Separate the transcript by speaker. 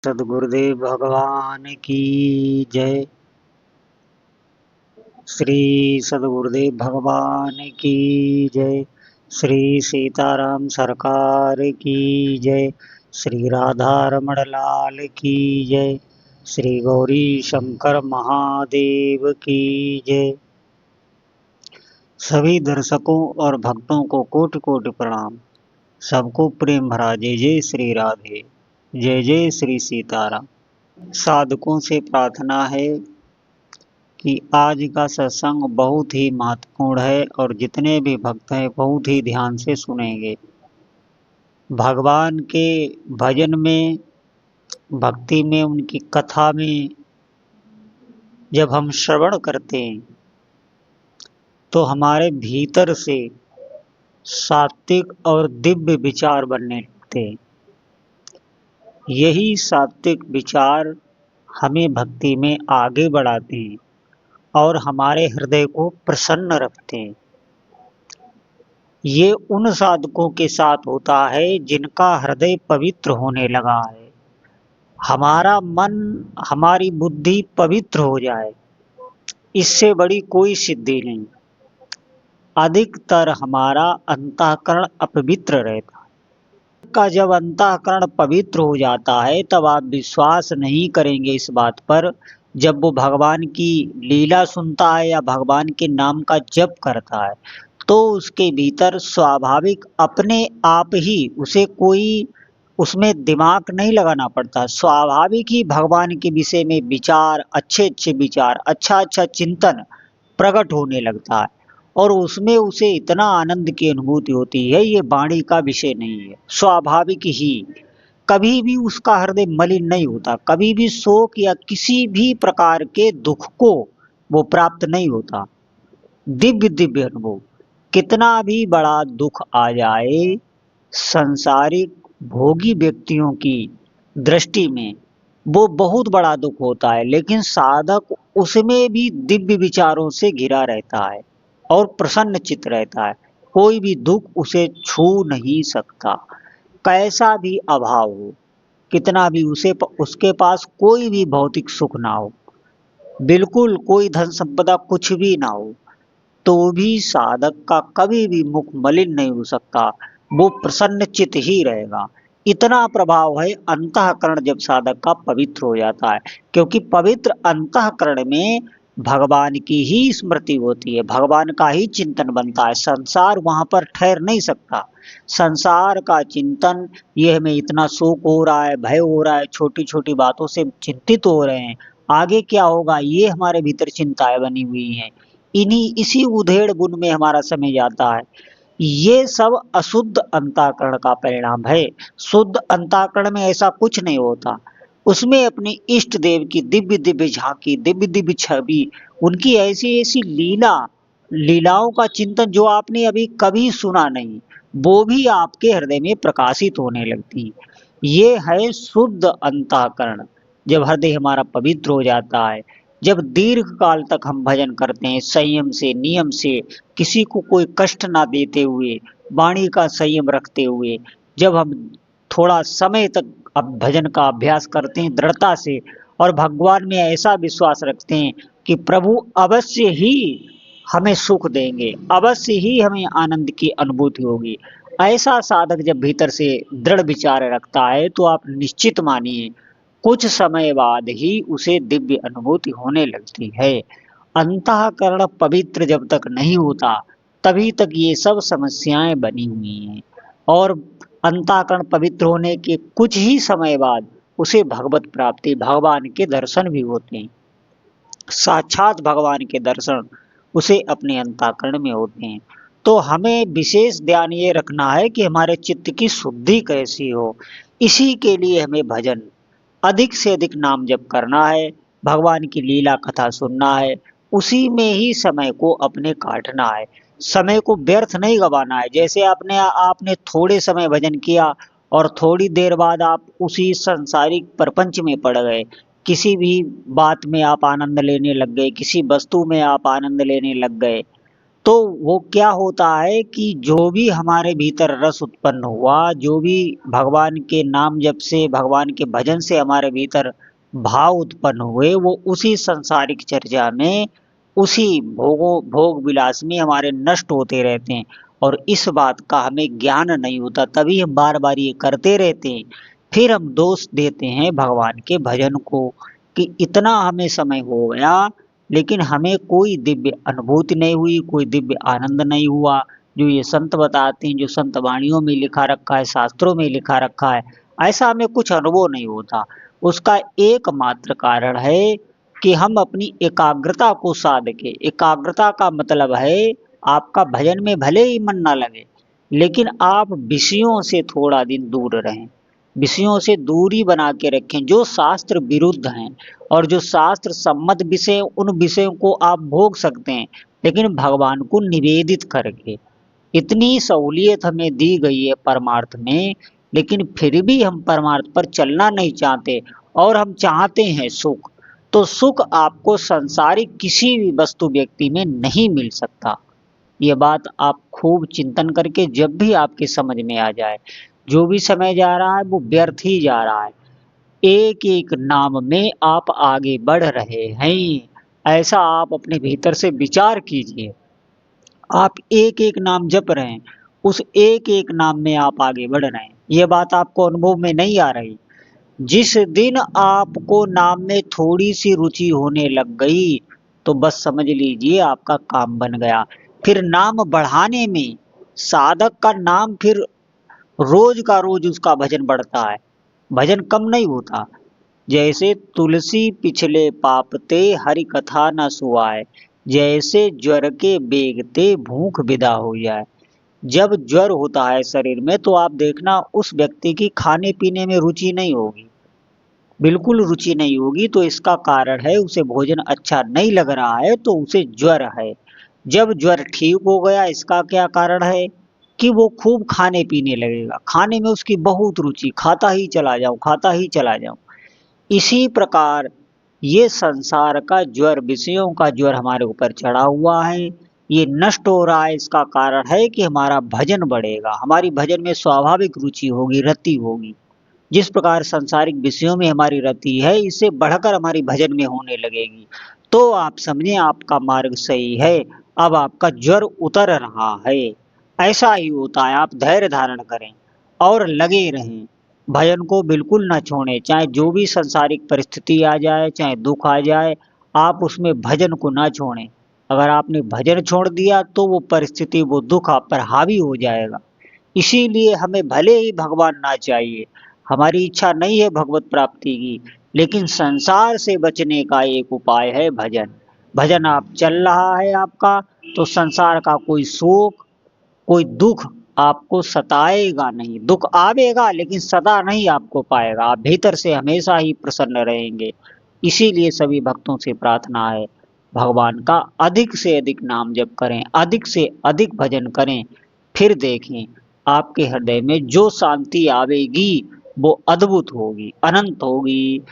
Speaker 1: सद्गुरुदेव भगवान की जय। श्री सद्गुरुदेव भगवान की जय। श्री सीताराम सरकार की जय। श्री राधा रमण लाल की जय। श्री गौरी शंकर महादेव की जय। सभी दर्शकों और भक्तों को कोटि कोटि प्रणाम। सबको प्रेम भरा जय जय श्री राधे, जय जय श्री सीताराम। साधकों से प्रार्थना है कि आज का सत्संग बहुत ही महत्वपूर्ण है और जितने भी भक्त हैं बहुत ही ध्यान से सुनेंगे। भगवान के भजन में, भक्ति में, उनकी कथा में जब हम श्रवण करते हैं तो हमारे भीतर से सात्विक और दिव्य विचार बनने लगते हैं। यही सात्विक विचार हमें भक्ति में आगे बढ़ाते हैं और हमारे हृदय को प्रसन्न रखते हैं। ये उन साधकों के साथ होता है जिनका हृदय पवित्र होने लगा है। हमारा मन, हमारी बुद्धि पवित्र हो जाए, इससे बड़ी कोई सिद्धि नहीं। अधिकतर हमारा अंतःकरण अपवित्र रहता है। का जब अंतःकरण पवित्र हो जाता है तब आप विश्वास नहीं करेंगे इस बात पर, जब वो भगवान की लीला सुनता है या भगवान के नाम का जप करता है तो उसके भीतर स्वाभाविक अपने आप ही उसे कोई उसमें दिमाग नहीं लगाना पड़ता, स्वाभाविक ही भगवान के विषय में विचार, अच्छे अच्छे विचार, अच्छा अच्छा चिंतन प्रकट होने लगता है और उसमें उसे इतना आनंद की अनुभूति होती है। ये वाणी का विषय नहीं है, स्वाभाविक ही। कभी भी उसका हृदय मलिन नहीं होता, कभी भी शोक या किसी भी प्रकार के दुख को वो प्राप्त नहीं होता। दिव्य दिव्य अनुभव। कितना भी बड़ा दुख आ जाए संसारिक भोगी व्यक्तियों की दृष्टि में वो बहुत बड़ा दुख होता है, लेकिन साधक उसमें भी दिव्य विचारों से घिरा रहता है और प्रसन्न चित्त रहता है। कोई भी दुख उसे छू नहीं सकता, कैसा भी अभाव हो, कितना भी उसके पास कोई भी भौतिक सुख ना हो, बिल्कुल कोई धन संपदा कुछ भी ना हो, तो भी साधक का कभी भी मुख मलिन नहीं हो सकता, वो प्रसन्न चित्त ही रहेगा। इतना प्रभाव है अंतःकरण जब साधक का पवित्र हो जाता है, क्योंकि पवित्र अंतःकरण में भगवान की ही स्मृति होती है, भगवान का ही चिंतन बनता है। संसार वहां पर ठहर नहीं सकता। संसार का चिंतन, ये हमें इतना शोक हो रहा है, भय हो रहा है, छोटी छोटी बातों से चिंतित हो रहे हैं, आगे क्या होगा, ये हमारे भीतर चिंताएं बनी हुई हैं। इसी उधेड़ बुन में हमारा समय जाता है। ये सब अशुद्ध अंतःकरण का परिणाम है। शुद्ध अंतःकरण में ऐसा कुछ नहीं होता। उसमें अपने इष्ट देव की दिव्य दिव्य झांकी, दिव्य दिव्य छवि, उनकी ऐसी ऐसी लीलाओं का चिंतन जो आपने अभी कभी सुना नहीं, वो भी आपके हृदय में प्रकाशित होने लगती। ये है शुद्ध अंतःकरण। जब हृदय हमारा पवित्र हो जाता है, जब दीर्घ काल तक हम भजन करते हैं संयम से, नियम से, किसी को कोई कष्ट ना देते हुए, वाणी का संयम रखते हुए, जब हम थोड़ा समय तक अब भजन का अभ्यास करते हैं दृढ़ता से और भगवान में ऐसा विश्वास रखते हैं कि प्रभु अवश्य ही हमें सुख देंगे, अवश्य ही हमें आनंद की अनुभूति होगी, ऐसा साधक जब भीतर से दृढ़ विचार रखता है तो आप निश्चित मानिए कुछ समय बाद ही उसे दिव्य अनुभूति होने लगती है। अंतःकरण पवित्र जब तक नहीं होता तभी तक ये सब समस्याएं बनी हुई हैं और अंतःकरण पवित्र होने के कुछ ही समय बाद उसे भगवत प्राप्ति, भगवान के दर्शन भी होते हैं। साक्षात भगवान के दर्शन उसे अपने अंतःकरण में होते हैं। तो हमें विशेष ध्यान ये रखना है कि हमारे चित्त की शुद्धि कैसी हो। इसी के लिए हमें भजन, अधिक से अधिक नाम जप करना है, भगवान की लीला कथा सुनना है, उसी में ही समय को अपने काटना है। समय को व्यर्थ नहीं गवाना है। जैसे आपने थोड़े समय भजन किया और थोड़ी देर बाद आप उसी संसारिक प्रपंच में पड़ गए, किसी भी बात में आप आनंद लेने लग गए, किसी वस्तु में आप आनंद लेने लग गए, तो वो क्या होता है कि जो भी हमारे भीतर रस उत्पन्न हुआ, जो भी भगवान के नाम जप से, भगवान के भजन से हमारे भीतर भाव उत्पन्न हुए, वो उसी सांसारिक चर्चा में, उसी भोग विलास में हमारे नष्ट होते रहते हैं। और इस बात का हमें ज्ञान नहीं होता, तभी हम बार बार ये करते रहते हैं। फिर हम दोष देते हैं भगवान के भजन को कि इतना हमें समय हो गया लेकिन हमें कोई दिव्य अनुभूति नहीं हुई, कोई दिव्य आनंद नहीं हुआ। जो ये संत बताते हैं, जो संत वाणियों में लिखा रखा है, शास्त्रों में लिखा रखा है, ऐसा हमें कुछ अनुभव नहीं होता। उसका एकमात्र कारण है कि हम अपनी एकाग्रता को साध के, एकाग्रता का मतलब है आपका भजन में भले ही मन ना लगे लेकिन आप विषयों से थोड़ा दिन दूर रहें, विषयों से दूरी बना के रखें जो शास्त्र विरुद्ध हैं। और जो शास्त्र सम्मत विषय, उन विषयों को आप भोग सकते हैं लेकिन भगवान को निवेदित करके। इतनी सहूलियत हमें दी गई है परमार्थ में, लेकिन फिर भी हम परमार्थ पर चलना नहीं चाहते और हम चाहते हैं सुख। तो सुख आपको संसारिक किसी भी वस्तु व्यक्ति में नहीं मिल सकता। ये बात आप खूब चिंतन करके जब भी आपके समझ में आ जाए, जो भी समय जा रहा है वो व्यर्थ ही जा रहा है, एक एक नाम में आप आगे बढ़ रहे हैं, ऐसा आप अपने भीतर से विचार कीजिए। आप एक एक नाम जप रहे हैं, उस एक एक नाम में आप आगे बढ़ रहे हैं। ये बात आपको अनुभव में नहीं आ रही। जिस दिन आपको नाम में थोड़ी सी रुचि होने लग गई तो बस समझ लीजिए आपका काम बन गया। फिर नाम बढ़ाने में साधक का नाम फिर रोज का रोज उसका भजन बढ़ता है, भजन कम नहीं होता। जैसे तुलसी पिछले पापते हरि कथा न सुआए, जैसे ज्वर के बेगते भूख विदा हो जाए। जब ज्वर होता है शरीर में तो आप देखना उस व्यक्ति की खाने पीने में रुचि नहीं होगी, बिल्कुल रुचि नहीं होगी। तो इसका कारण है उसे भोजन अच्छा नहीं लग रहा है, तो उसे ज्वर है। जब ज्वर ठीक हो गया, इसका क्या कारण है कि वो खूब खाने पीने लगेगा, खाने में उसकी बहुत रुचि, खाता ही चला जाऊं, खाता ही चला जाऊं। इसी प्रकार ये संसार का ज्वर, विषयों का ज्वर हमारे ऊपर चढ़ा हुआ है, ये नष्ट हो रहा है। इसका कारण है कि हमारा भजन बढ़ेगा, हमारी भजन में स्वाभाविक रुचि होगी, रति होगी। जिस प्रकार सांसारिक विषयों में हमारी रति है, इससे बढ़कर हमारी भजन में होने लगेगी। तो आप समझें आपका मार्ग सही है, अब आपका ज्वर उतर रहा है। ऐसा ही होता है, आप धैर्य धारण करें और लगे रहें, भजन को बिल्कुल ना छोड़ें। चाहे जो भी सांसारिक परिस्थिति आ जाए, चाहे दुख आ जाए, आप उसमें भजन को ना छोड़ें। अगर आपने भजन छोड़ दिया तो वो परिस्थिति, वो दुख आप पर हावी हो जाएगा। इसीलिए हमें भले ही भगवान ना चाहिए, हमारी इच्छा नहीं है भगवत प्राप्ति की, लेकिन संसार से बचने का एक उपाय है भजन। भजन आप चल रहा है आपका, तो संसार का कोई शोक, कोई दुख आपको सताएगा नहीं। दुख आवेगा लेकिन सदा नहीं आपको पाएगा, आप भीतर से हमेशा ही प्रसन्न रहेंगे। इसीलिए सभी भक्तों से प्रार्थना है, भगवान का अधिक से अधिक नाम जप करें, अधिक से अधिक भजन करें। फिर देखें आपके हृदय में जो शांति आवेगी वो अद्भुत होगी, अनंत होगी।